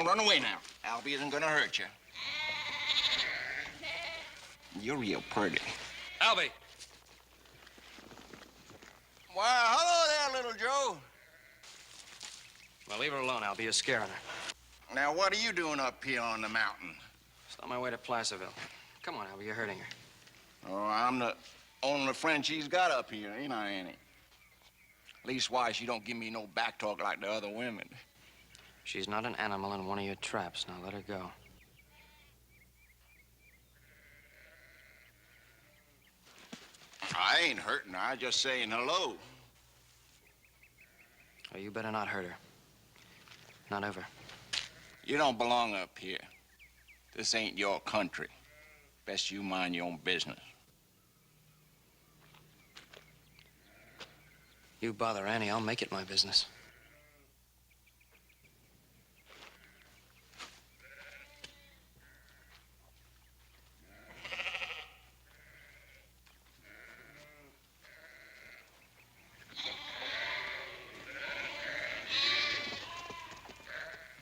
Don't run away now. Albie isn't gonna hurt you. You're real pretty. Albie! Why, hello there, little Joe. Well, leave her alone, Albie. You're scaring her. Now, what are you doing up here on the mountain? Just on my way to Placerville. Come on, Albie. You're hurting her. Oh, I'm the only friend she's got up here, ain't I, Annie? Leastwise, she don't give me no back talk like the other women. She's not an animal in one of your traps. Now let her go. I ain't hurting her. I just saying hello. Oh, you better not hurt her. Not ever. You don't belong up here. This ain't your country. Best you mind your own business. You bother Annie, I'll make it my business.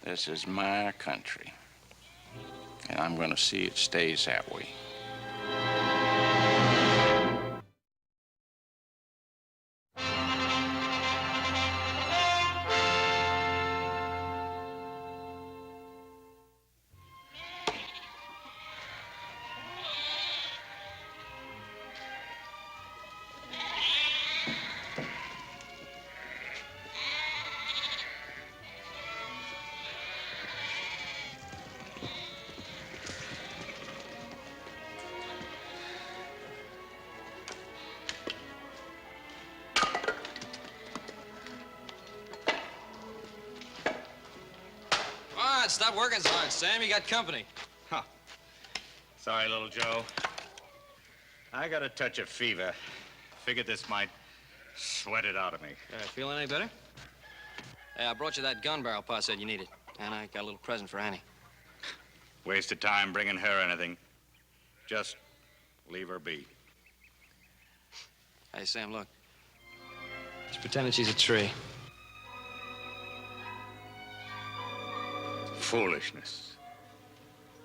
This is my country, and I'm gonna see it stays that way. Stop working so hard, Sam. You got company. Huh. Sorry, little Joe. I got a touch of fever. Figured this might sweat it out of me. Feeling any better? Hey, I brought you that gun barrel Pa said you needed. And I got a little present for Annie. Waste of time bringing her anything. Just leave her be. Hey, Sam, look. Just pretend that she's a tree. Foolishness.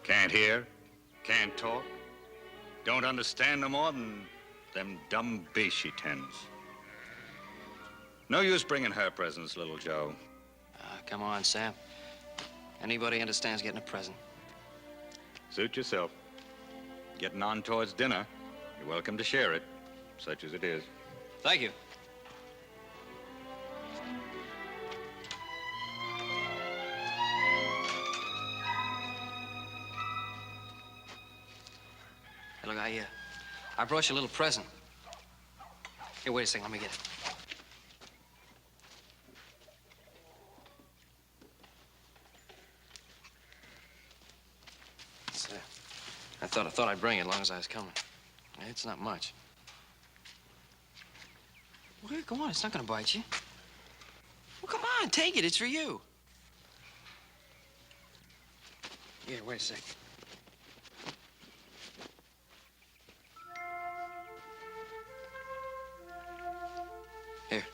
Can't hear, can't talk, don't understand no more than them dumb beasts she tends. No use bringing her presents, little Joe. Come on, Sam. Anybody understands getting a present. Suit yourself. Getting on towards dinner. You're welcome to share it, such as it is. Thank you. Look, I brought you a little present. Here, wait a second. Let me get it. It's, I thought I'd bring it as long as I was coming. It's not much. Well, go on. It's not gonna bite you. Well, come on. Take it. It's for you. Here, wait a second. Here.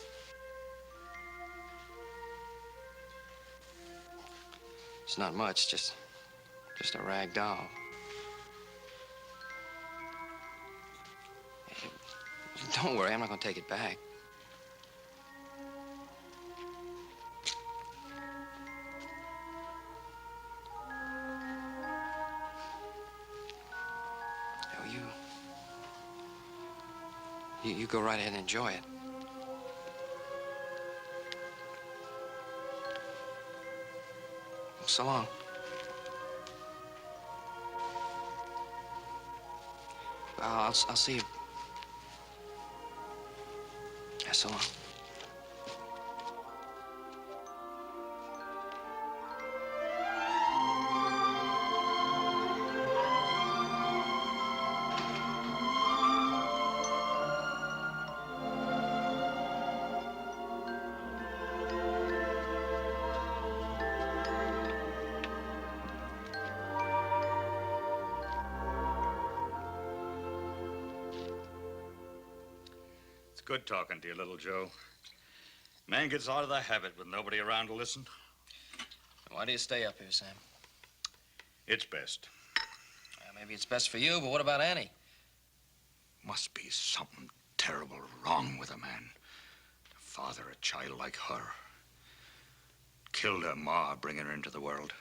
It's not much, just a rag doll. Hey, don't worry, I'm not gonna take it back. Oh, you go right ahead and enjoy it. So long. I'll see you. Yeah, so long. Good talking to you, little Joe. Man gets out of the habit with nobody around to listen. Why do you stay up here, Sam? It's best. Maybe it's best for you, but what about Annie? Must be something terrible wrong with a man. To father a child like her. Killed her ma, bringing her into the world.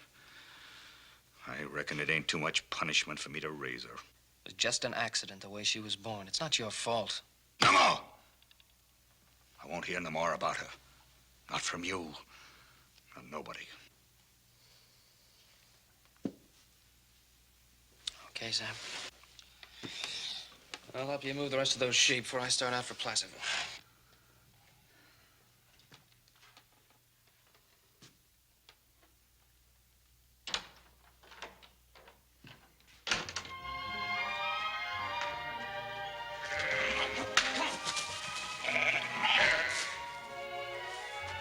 I reckon it ain't too much punishment for me to raise her. It was just an accident, the way she was born. It's not your fault. No more! I won't hear no more about her. Not from you. From nobody. Okay, Sam. I'll help you move the rest of those sheep before I start out for Placerville.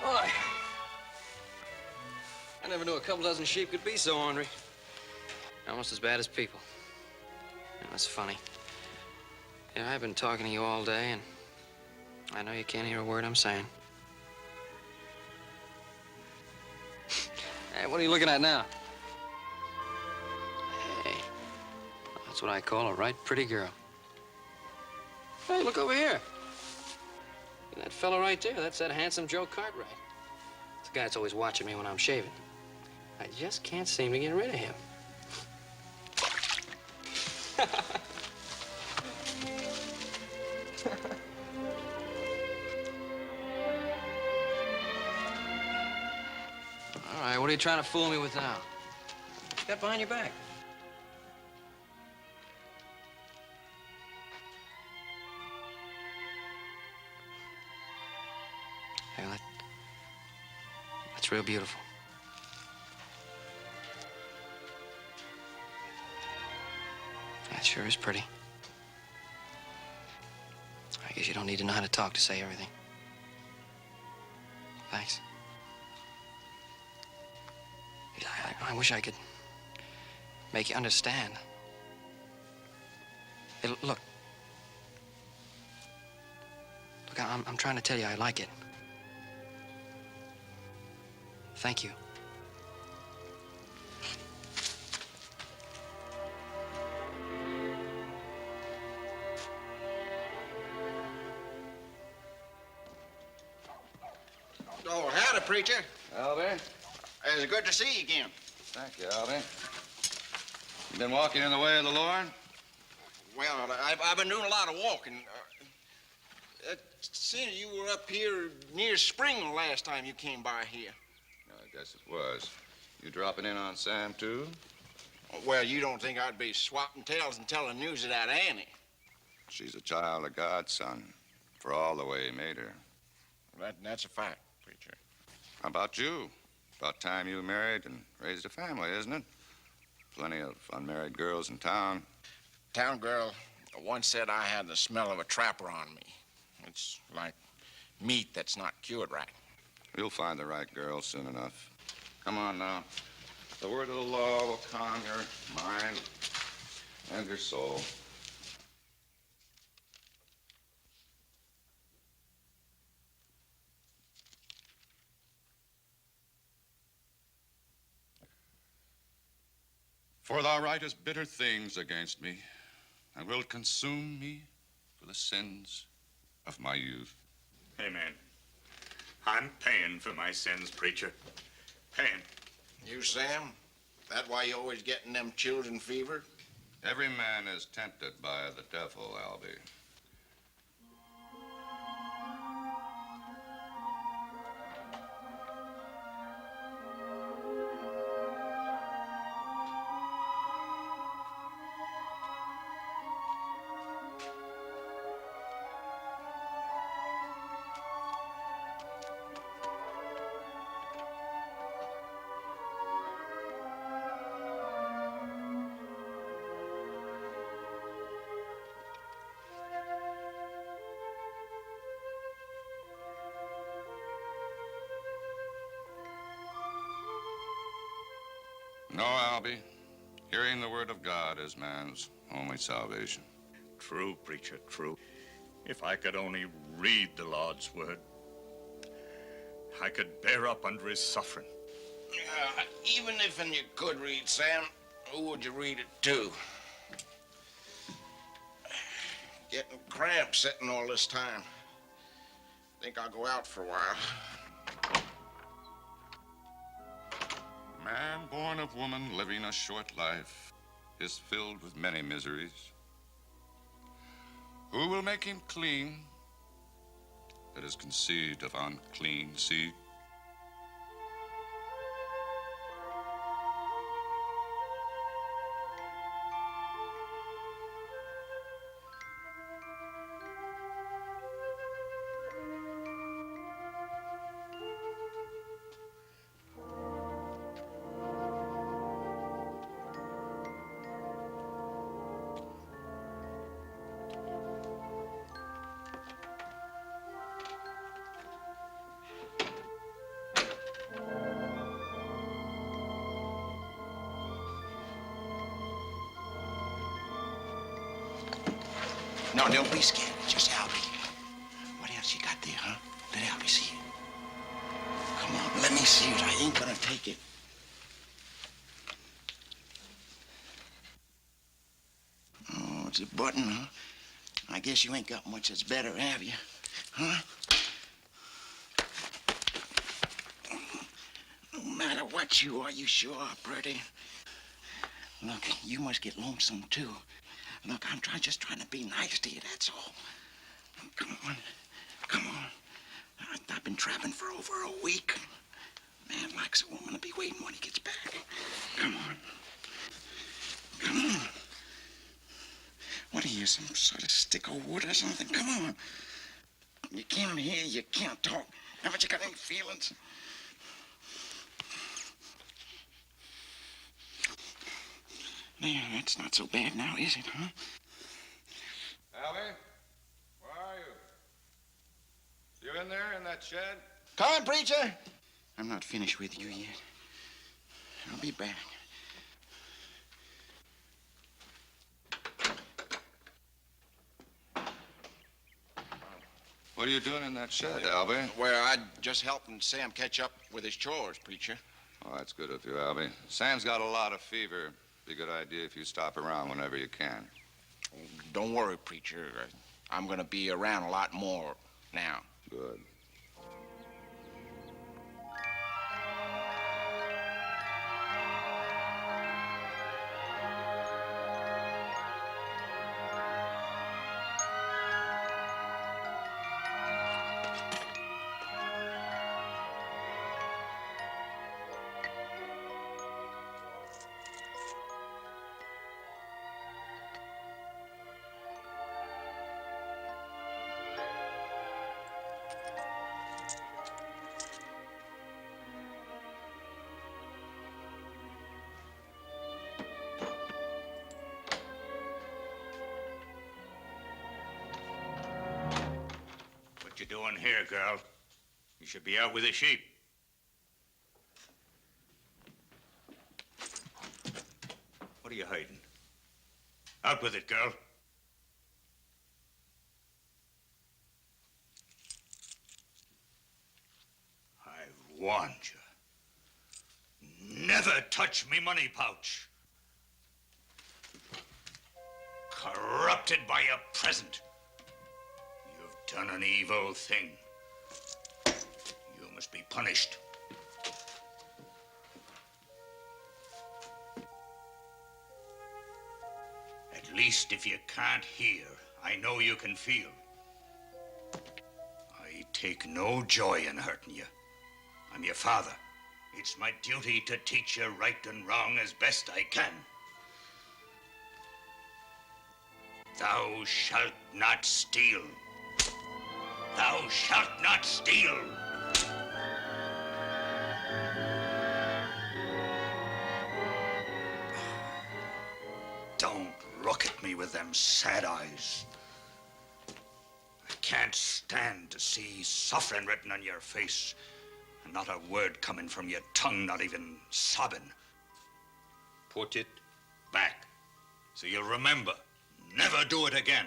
Boy, I never knew a couple dozen sheep could be so ornery. Almost as bad as people. You know, that's funny. Yeah, I've been talking to you all day, and I know you can't hear a word I'm saying. Hey, what are you looking at now? Hey, that's what I call a right pretty girl. Hey, look over here. That fella right there, that's that handsome Joe Cartwright. It's the guy that's always watching me when I'm shaving. I just can't seem to get rid of him. All right, what are you trying to fool me with now? What you got behind your back? Hey, that's real beautiful. That sure is pretty. I guess you don't need to know how to talk to say everything. Thanks. I wish I could make you understand. Hey, look. Look, I'm trying to tell you I like it. Thank you. Oh, howdy, preacher. Albie? It's good to see you again. Thank you, Albie. You been walking in the way of the Lord? Well, I've been doing a lot of walking. It seems you were up here near Spring the last time you came by here. I guess it was. You dropping in on Sam, too? Well, you don't think I'd be swapping tails and telling news of that Annie? She's a child of God, son, for all the way he made her. That's a fact, preacher. How about you? About time you married and raised a family, isn't it? Plenty of unmarried girls in town. Town girl once said I had the smell of a trapper on me. It's like meat that's not cured right. You'll find the right girl soon enough. Come on now. The word of the law will calm your mind and your soul. For thou writest bitter things against me, and wilt consume me for the sins of my youth. Amen. I'm paying for my sins, preacher. Paying. You, Sam? That why you always getting them children fever? Every man is tempted by the devil, Albie. No, Albie. Hearing the word of God is man's only salvation. True, preacher, true. If I could only read the Lord's word, I could bear up under his suffering. Even if you could read, Sam, who would you read it to? Getting cramps sitting all this time. Think I'll go out for a while. Man born of woman living a short life is filled with many miseries. Who will make him clean that is conceived of unclean seed? No, don't be scared. Just Albie. What else you got there, huh? Let Albie see it. Come on, let me see it. I ain't gonna take it. Oh, it's a button, huh? I guess you ain't got much that's better, have you? Huh? No matter what you are, you sure are pretty. Look, you must get lonesome, too. Look, I'm just trying to be nice to you, that's all. Come on. Come on. I've been trapping for over a week. Man likes a woman to be waiting when he gets back. Come on. Come on. What are you, some sort of stick of wood or something? Come on. You can't hear, you can't talk. Haven't you got any feelings? There, that's not so bad now, is it, huh? Albie, where are you? You in there in that shed? Come on, preacher. I'm not finished with you yet. I'll be back. What are you doing in that shed, Albie? Well, I just helping Sam catch up with his chores, preacher. Oh, that's good of you, Albie. Sam's got a lot of fever. Be a good idea if you stop around whenever you can. Don't worry, preacher. I'm gonna be around a lot more now. Good. What you doing here, girl? You should be out with the sheep. What are you hiding? Out with it, girl. I've warned you. Never touch me money pouch. Corrupted by a present. You've done an evil thing. You must be punished. At least if you can't hear, I know you can feel. I take no joy in hurting you. I'm your father. It's my duty to teach you right and wrong as best I can. Thou shalt not steal. Thou shalt not steal. Don't look at me with them sad eyes. I can't stand to see suffering written on your face and not a word coming from your tongue, not even sobbing. Put it back so you'll remember. Never do it again.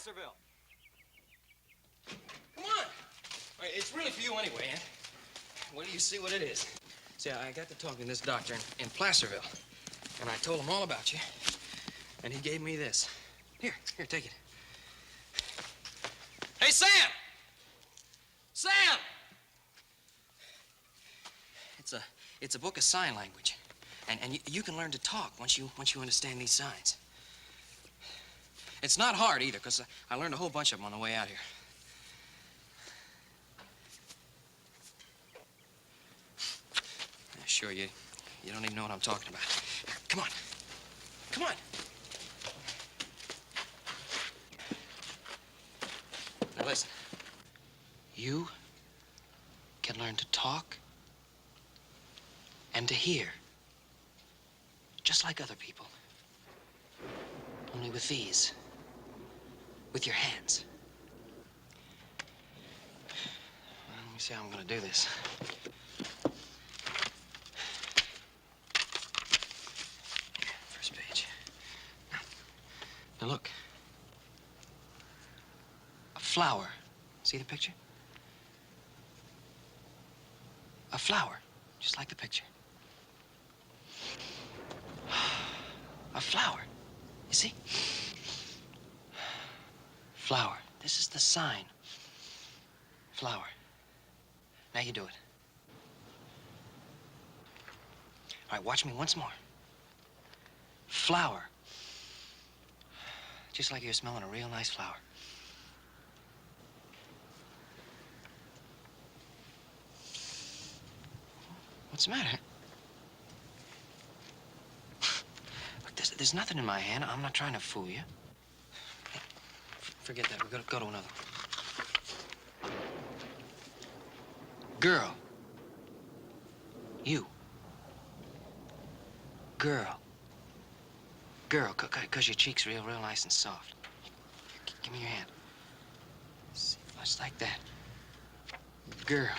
Placerville. Come on. All right, it's really for you anyway, eh? Wait till you see what it is. See, I got to talking to this doctor in Placerville, and I told him all about you, and he gave me this. Here, take it. Hey, Sam! Sam! It's a book of sign language, and you can learn to talk once you understand these signs. It's not hard either, because I learned a whole bunch of them on the way out here. Yeah, sure, you don't even know what I'm talking about. Here, come on. Come on. Now listen. You can learn to talk and to hear, just like other people. Only with these. With your hands. Well, let me see how I'm gonna do this. Here, first page. Now look. A flower. See the picture? A flower, just like the picture. A flower. You see? Flower. This is the sign. Flower. Now you do it. All right, watch me once more. Flower. Just like you're smelling a real nice flower. What's the matter? Look, there's nothing in my hand. I'm not trying to fool you. Hey, forget that. We're gonna go to another one. Girl. You. Girl. Girl, because your cheek's real nice and soft. Give me your hand. See, just like that. Girl.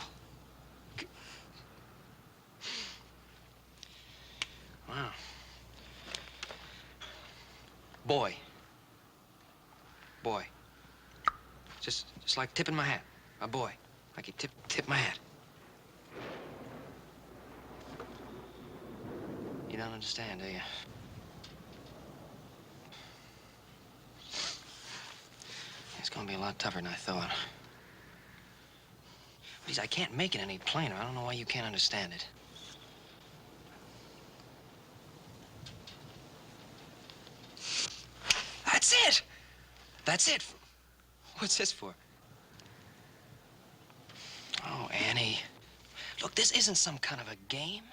Wow. Boy. Boy. Just like tipping my hat. A boy. Like you tip my hat. You don't understand, do you? It's gonna be a lot tougher than I thought. Please, I can't make it any plainer. I don't know why you can't understand it. That's it! That's it. What's this for? Oh, Annie. Look, this isn't some kind of a game.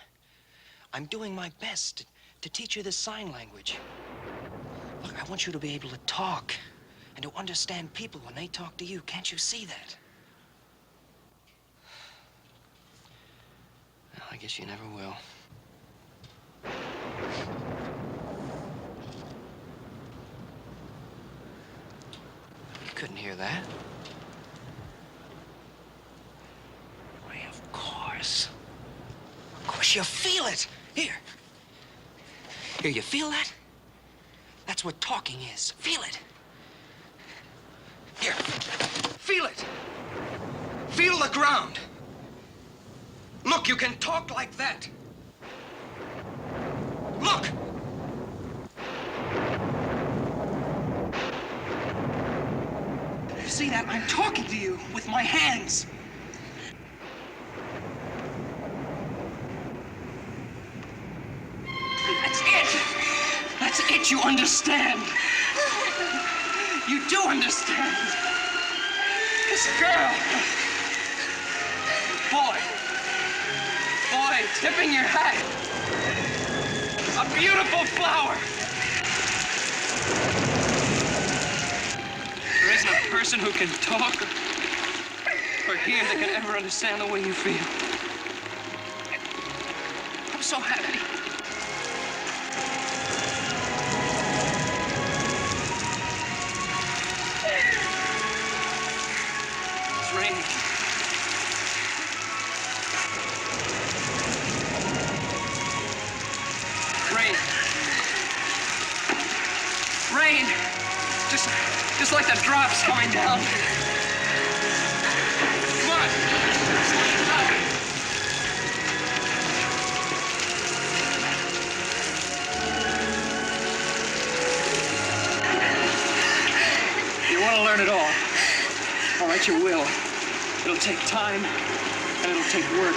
I'm doing my best to teach you the sign language. Look, I want you to be able to talk and to understand people when they talk to you. Can't you see that? Well, I guess you never will. You couldn't hear that. Why, of course. Of course you feel it. Here. Here, you feel that? That's what talking is. Feel it. Here. Feel it. Feel the ground. Look, you can talk like that. Look! See that? I'm talking to you with my hands. That's it. That's it. You understand. You do understand. This girl. Boy. Boy, tipping your hat. A beautiful flower. There isn't a person who can talk or hear that can ever understand the way you feel. I'm so happy. It's raining. Rain. Rain. Just just like the drops coming down. Come on. Slow it down. You want to learn it all. All right, you will. It'll take time, and it'll take work,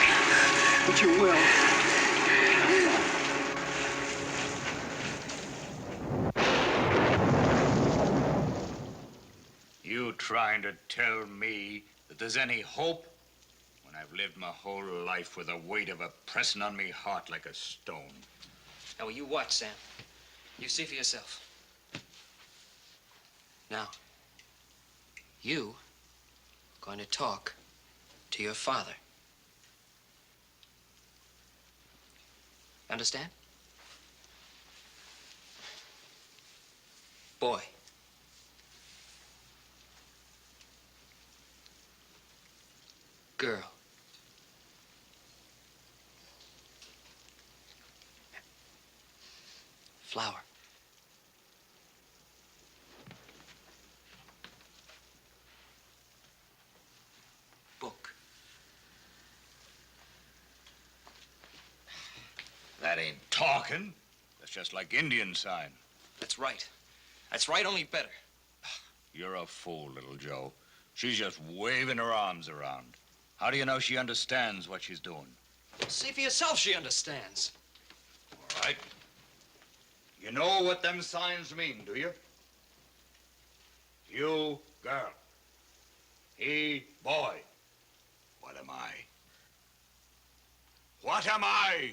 but you will. You trying to tell me that there's any hope when I've lived my whole life with the weight of it pressing on me heart like a stone? Now, you watch, Sam. You see for yourself. Now, you are going to talk to your father. Understand? Boy. Girl. Flower. Book. That ain't talking. That's just like Indian sign. That's right. That's right, only better. You're a fool, little Joe. She's just waving her arms around. How do you know she understands what she's doing? See for yourself she understands. All right. You know what them signs mean, do you? You, girl. He, boy. What am I? What am I?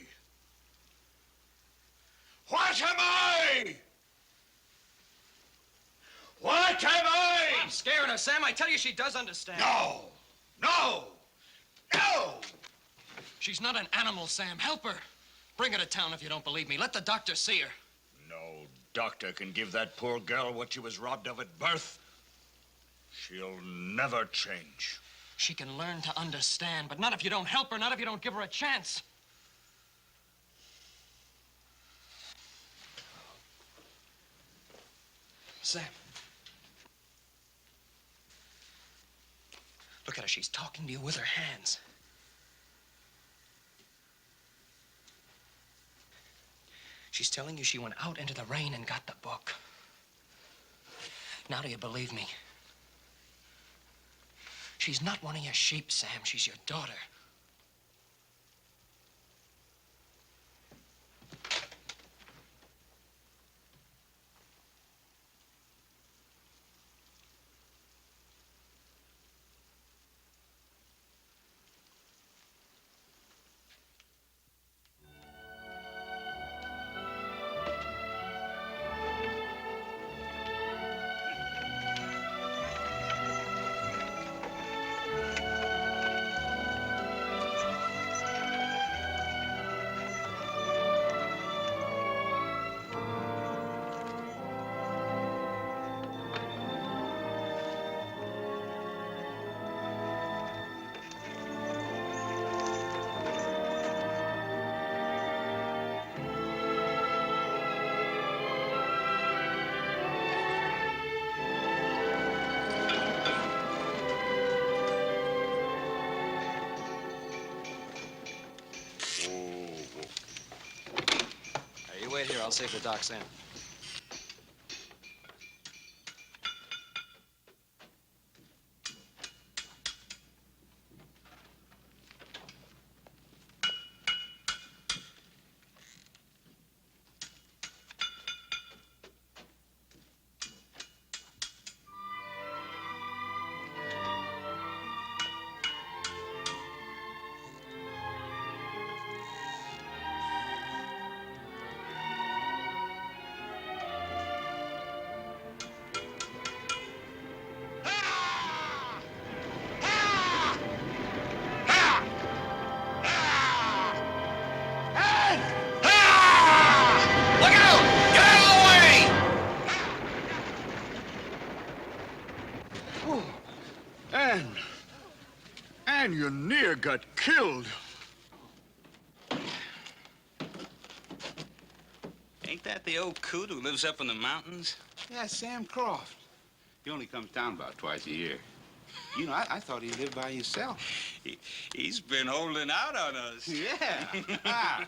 What am I? What am I? I'm scaring her, Sam. I tell you, she does understand. No! No! No! She's not an animal, Sam. Help her. Bring her to town if you don't believe me. Let the doctor see her. No doctor can give that poor girl what she was robbed of at birth. She'll never change. She can learn to understand, but not if you don't help her, not if you don't give her a chance. Sam. Look at her. She's talking to you with her hands. She's telling you she went out into the rain and got the book. Now do you believe me? She's not one of your sheep, Sam. She's your daughter. Wait here. I'll save the doc, Sam. And you near got killed. Ain't that the old coot who lives up in the mountains? Yeah, Sam Croft. He only comes down about twice a year. You know, I thought he lived by himself. He's been holding out on us. Yeah. Ah.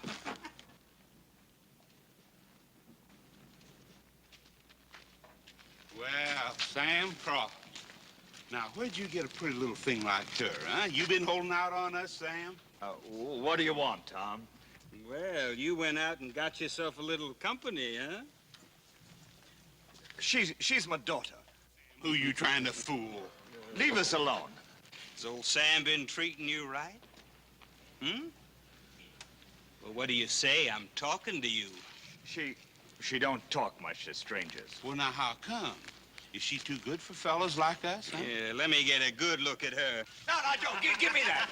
Well, Sam Crawford. Now, where'd you get a pretty little thing like her, huh? You been holding out on us, Sam? What do you want, Tom? Well, you went out and got yourself a little company, huh? She's my daughter. Who you trying to fool? Leave us alone. Has old Sam been treating you right? Hmm? Well, what do you say? I'm talking to you. She don't talk much to strangers. Well, now, how come? Is she too good for fellas like us, huh? Yeah, let me get a good look at her. No, don't. Give me that.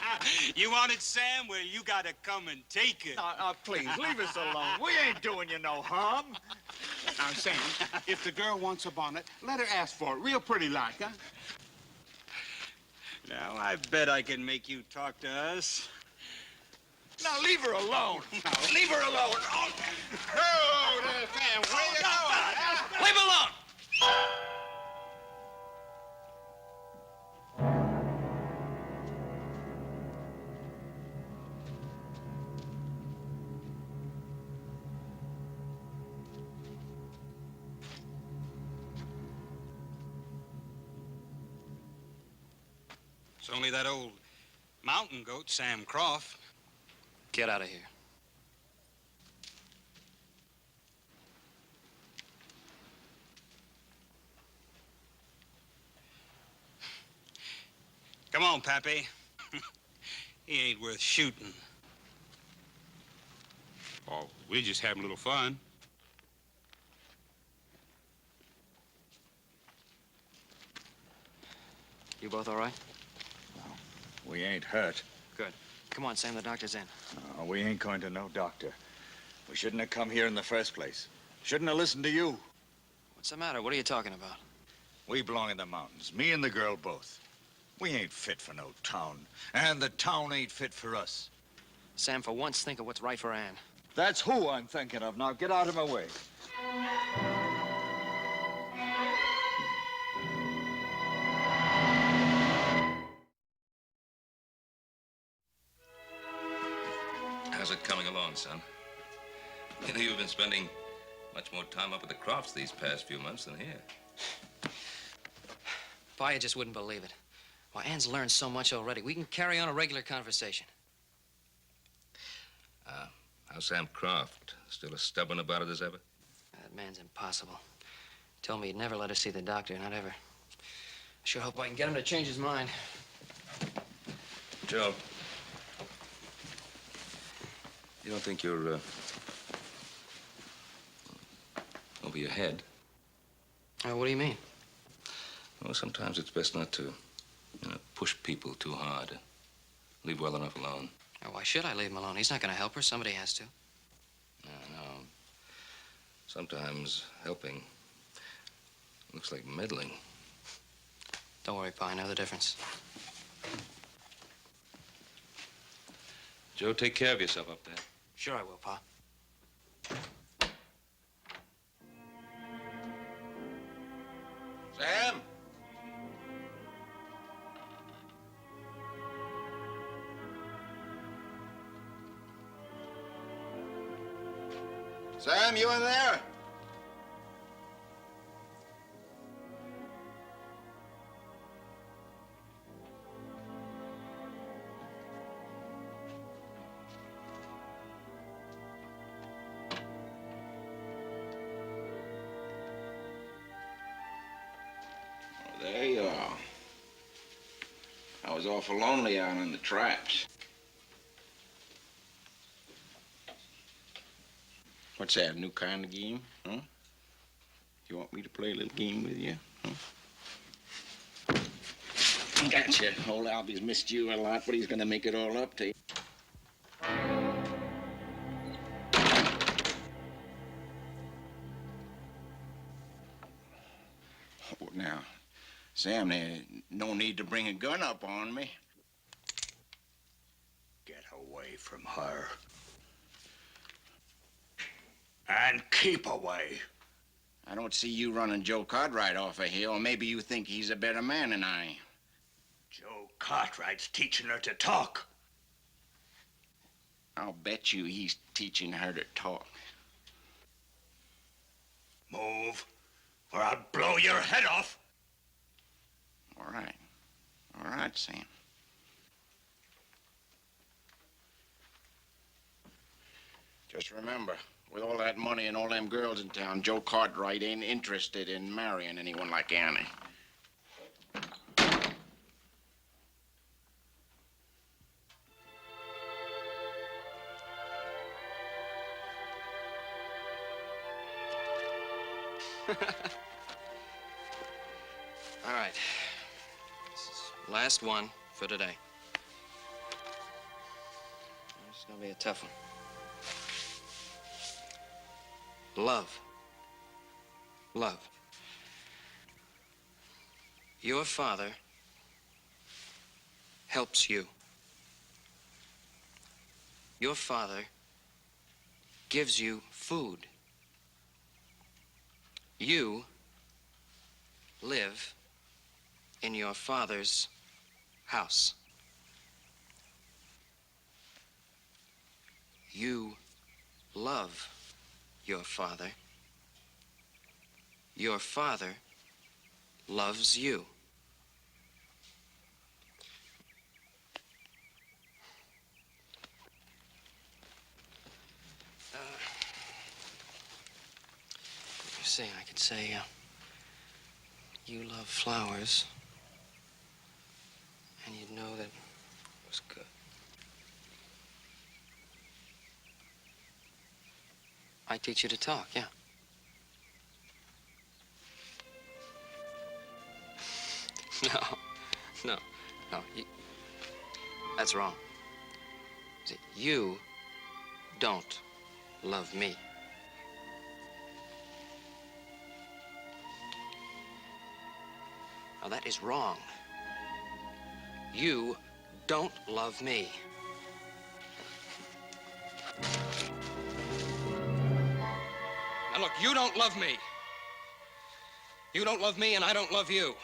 You want it, Sam? Well, you gotta come and take it. No, please, leave us alone. We ain't doing you no harm. Now, Sam, if the girl wants a bonnet, let her ask for it, real pretty like, huh? Now, I bet I can make you talk to us. Now, leave her alone. Leave her alone. Oh, Oh, there, Sam, where you going? Leave alone! It's only that old mountain goat, Sam Croft. Get out of here. Come on, Pappy. He ain't worth shooting. Oh, we're just having a little fun. You both all right? we ain't hurt. Good. Come on, Sam, the doctor's in. No, we ain't going to no doctor. We shouldn't have come here in the first place. Shouldn't have listened to you. What's the matter? What are you talking about? We belong in the mountains, me and the girl both. We ain't fit for no town, and the town ain't fit for us. Sam, for once, think of what's right for Ann. That's who I'm thinking of. Now, get out of my way. How's it coming along, son? You know, you've been spending much more time up at the Crofts these past few months than here. Pa, you just wouldn't believe it. Why, Ann's learned so much already. We can carry on a regular conversation. How's Sam Croft? Still as stubborn about it as ever? That man's impossible. Told me he'd never let us see the doctor, not ever. I sure hope I can get him to change his mind. Joe, you don't think you're, over your head? What do you mean? Well, sometimes it's best not to, push people too hard. Leave well enough alone. Why should I leave him alone? He's not going to help her. Somebody has to. No. Sometimes helping looks like meddling. Don't worry, Pa. I know the difference. Joe, take care of yourself up there. Sure I will, Pa. Sam? Sam, you in there? There you are. I was awful lonely out on the traps. What's that, a new kind of game, huh? You want me to play a little game with you, huh? Gotcha. Old Albie's missed you a lot, but he's gonna make it all up to you. Oh, now, Sam, there's no need to bring a gun up on me. Get away from her. And keep away. I don't see you running Joe Cartwright off of here, or maybe you think he's a better man than I am. Joe Cartwright's teaching her to talk. I'll bet you he's teaching her to talk. Move, or I'll blow your head off. All right. All right, Sam. Just remember, with all that money and all them girls in town, Joe Cartwright ain't interested in marrying anyone like Annie. All right. This is last one for today. It's gonna be a tough one. Love. Love. Your father helps you. Your father gives you food. You live in your father's house. You love your father. Your father loves you. You see, I could say, you love flowers, and you'd know that it was good. I teach you to talk, yeah. No. That's wrong. See, you don't love me. Now, that is wrong. You don't love me. Now, look, you don't love me. You don't love me, and I don't love you.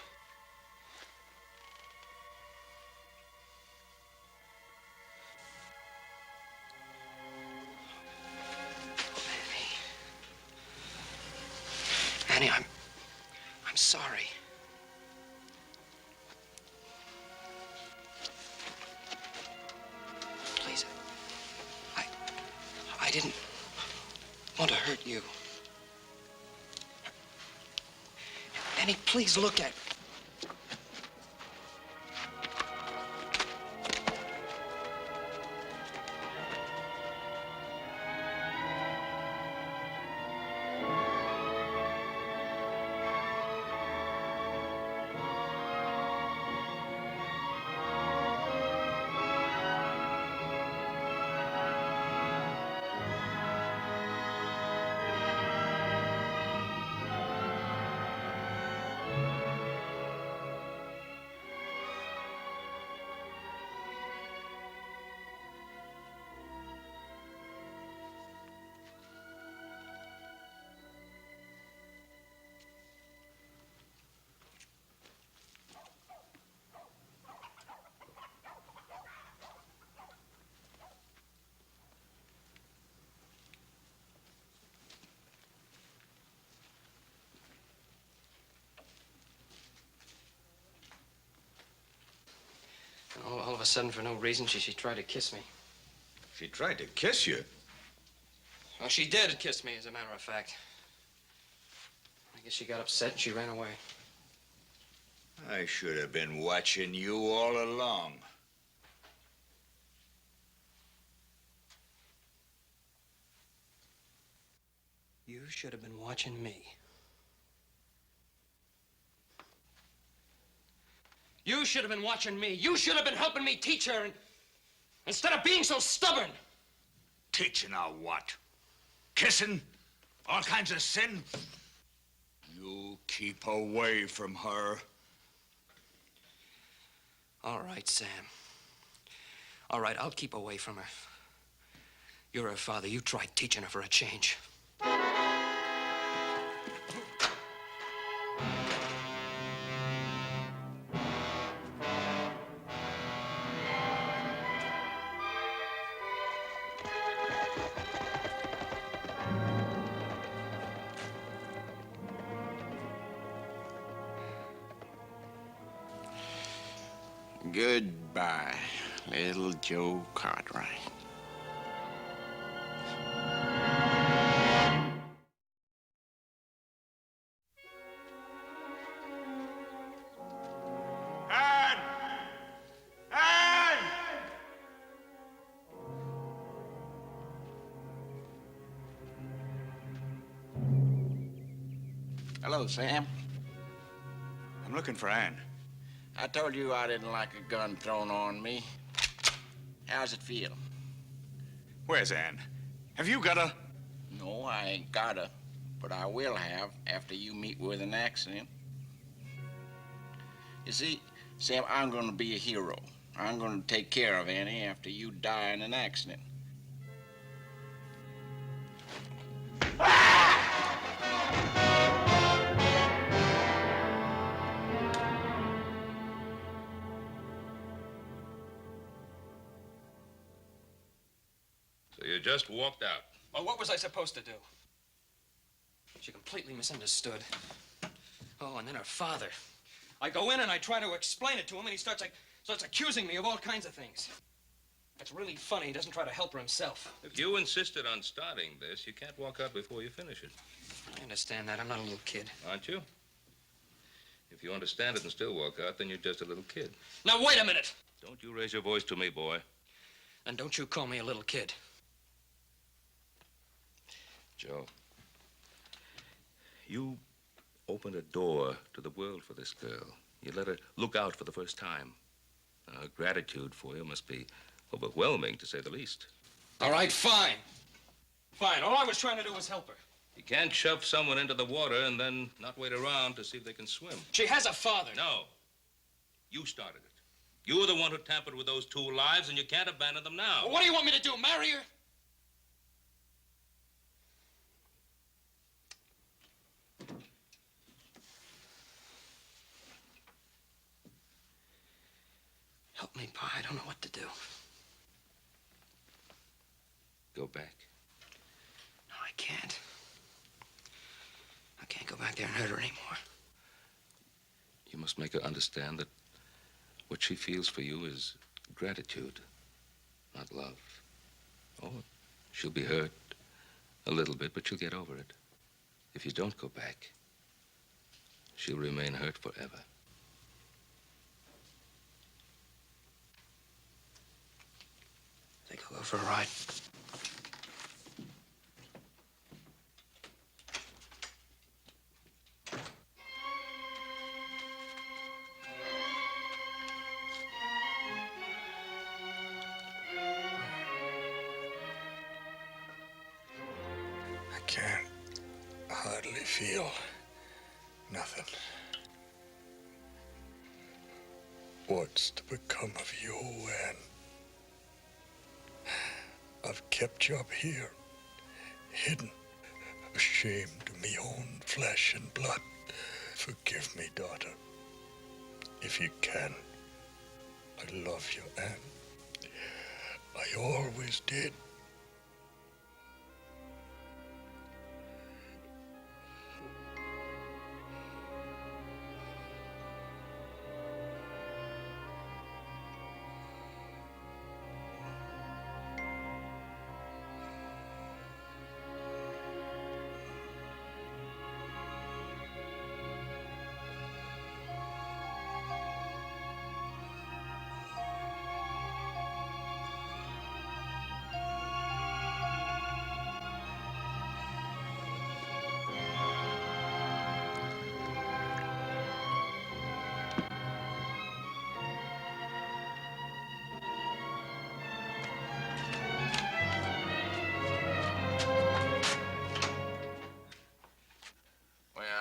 Annie, I'm sorry. Please, I didn't want to hurt you. Annie, please look at me. All of a sudden, for no reason, she tried to kiss me. She tried to kiss you? Well, she did kiss me, as a matter of fact. I guess she got upset and she ran away. I should have been watching you all along. You should have been watching me. You should have been watching me. You should have been helping me teach her instead of being so stubborn. Teaching her what? Kissing? All kinds of sin? You keep away from her. All right, Sam. All right, I'll keep away from her. You're her father. You try teaching her for a change. Goodbye, little Joe Cartwright. Ann! Ann! Hello, Sam. I'm looking for Ann. I told you I didn't like a gun thrown on me. How's it feel? Where's Ann? Have you got a... No, I ain't gotta, but I will have after you meet with an accident. You see, Sam, I'm gonna be a hero. I'm gonna take care of Annie after you die in an accident. So you just walked out. Well, what was I supposed to do? She completely misunderstood. Oh, and then her father. I go in and I try to explain it to him, and he starts accusing me of all kinds of things. It's really funny. He doesn't try to help her himself. If you insisted on starting this, you can't walk out before you finish it. I understand that. I'm not a little kid. Aren't you? If you understand it and still walk out, then you're just a little kid. Now, wait a minute. Don't you raise your voice to me, boy. And don't you call me a little kid. Joe, you opened a door to the world for this girl. You let her look out for the first time. Her gratitude for you must be overwhelming, to say the least. All right, fine. Fine. All I was trying to do was help her. You can't shove someone into the water and then not wait around to see if they can swim. She has a father. No. You started it. You were the one who tampered with those 2 lives, and you can't abandon them now. Well, what do you want me to do, marry her? Help me, Pa. I don't know what to do. Go back. No, I can't. I can't go back there and hurt her anymore. You must make her understand that what she feels for you is gratitude, not love. Oh, she'll be hurt a little bit, but she'll get over it. If you don't go back, she'll remain hurt forever. Think I'll go for a ride. I can't hardly feel nothing. What's to become of you, Ann? I've kept you up here, hidden, ashamed of me own flesh and blood. Forgive me, daughter, if you can. I love you, Ann. I always did.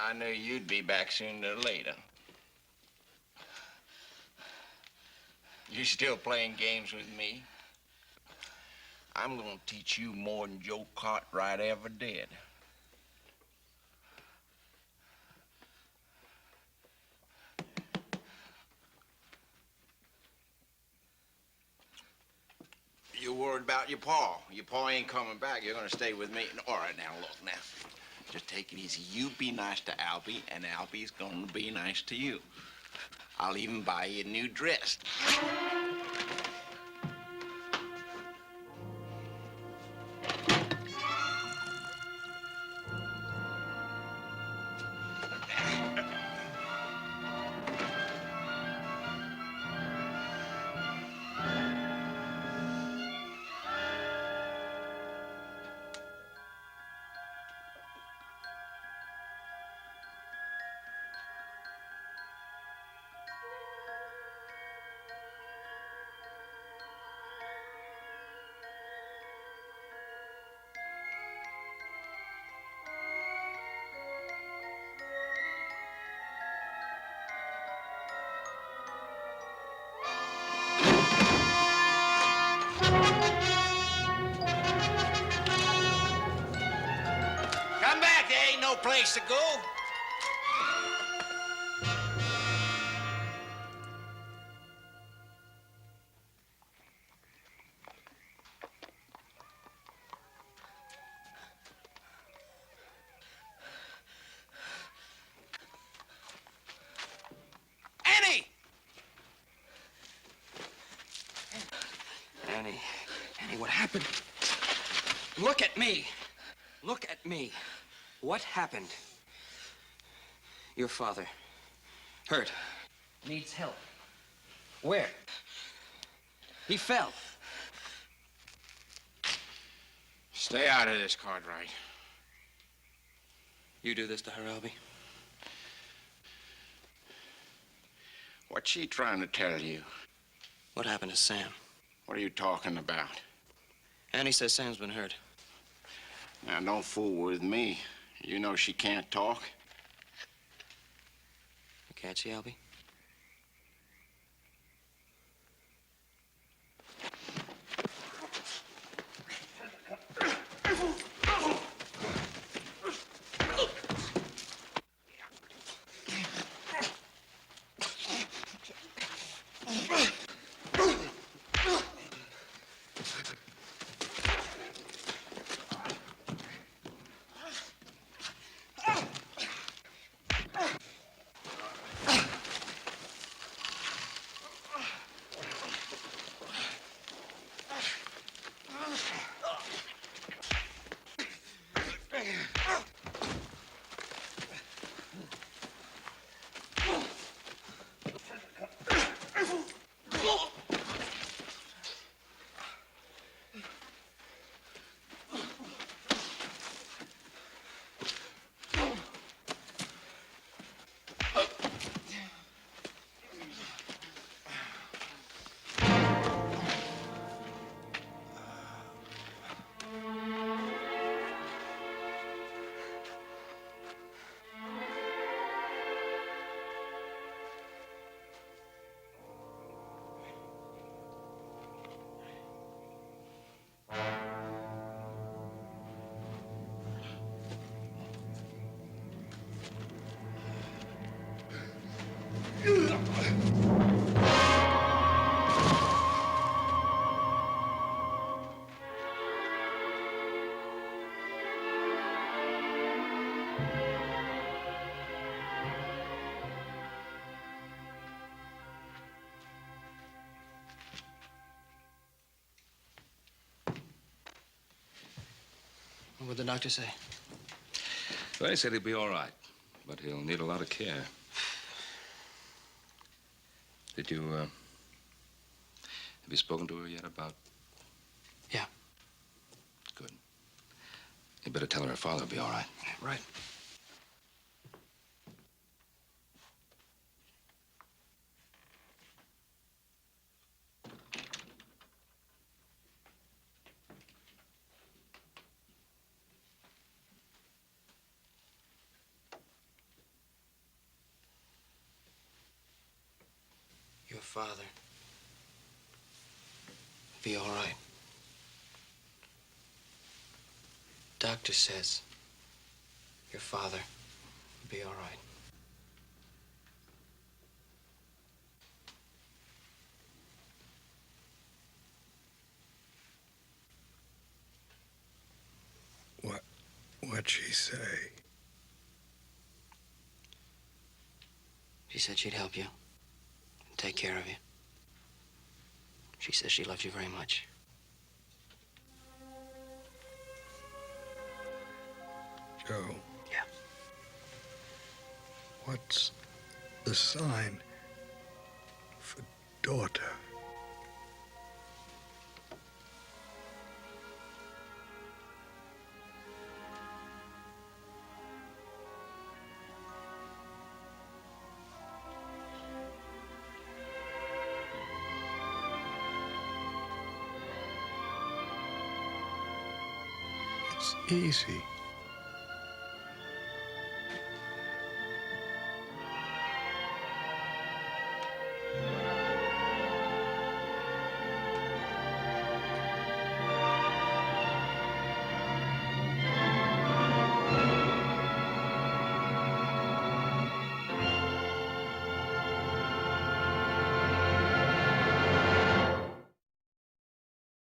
I knew you'd be back sooner or later. You still playing games with me? I'm gonna teach you more than Joe Cartwright ever did. You worried about your pa. Your pa ain't coming back. You're gonna stay with me. All right, now, look, now. Just take it easy. You be nice to Albie, and Albie's gonna be nice to you. I'll even buy you a new dress. Come back, there ain't no place to go. Annie! Annie, what happened? Look at me. Look at me. What happened? Your father. Hurt. Needs help. Where? He fell. Stay out of this, Cartwright. You do this to her, Albie? What's she trying to tell you? What happened to Sam? What are you talking about? Annie says Sam's been hurt. Now, don't fool with me. You know she can't talk. Can't she, Albie? What would the doctor say? Well, he said he'll be all right, but he'll need a lot of care. Did you, have you spoken to her yet about? Yeah. Good. You better tell her father will be all right. Right. Your father be all right. Doctor says your father will be all right. What'd she say? She said she'd help you. take care of you. She says she loves you very much. Joe. Yeah. What's the sign for daughter? It's easy.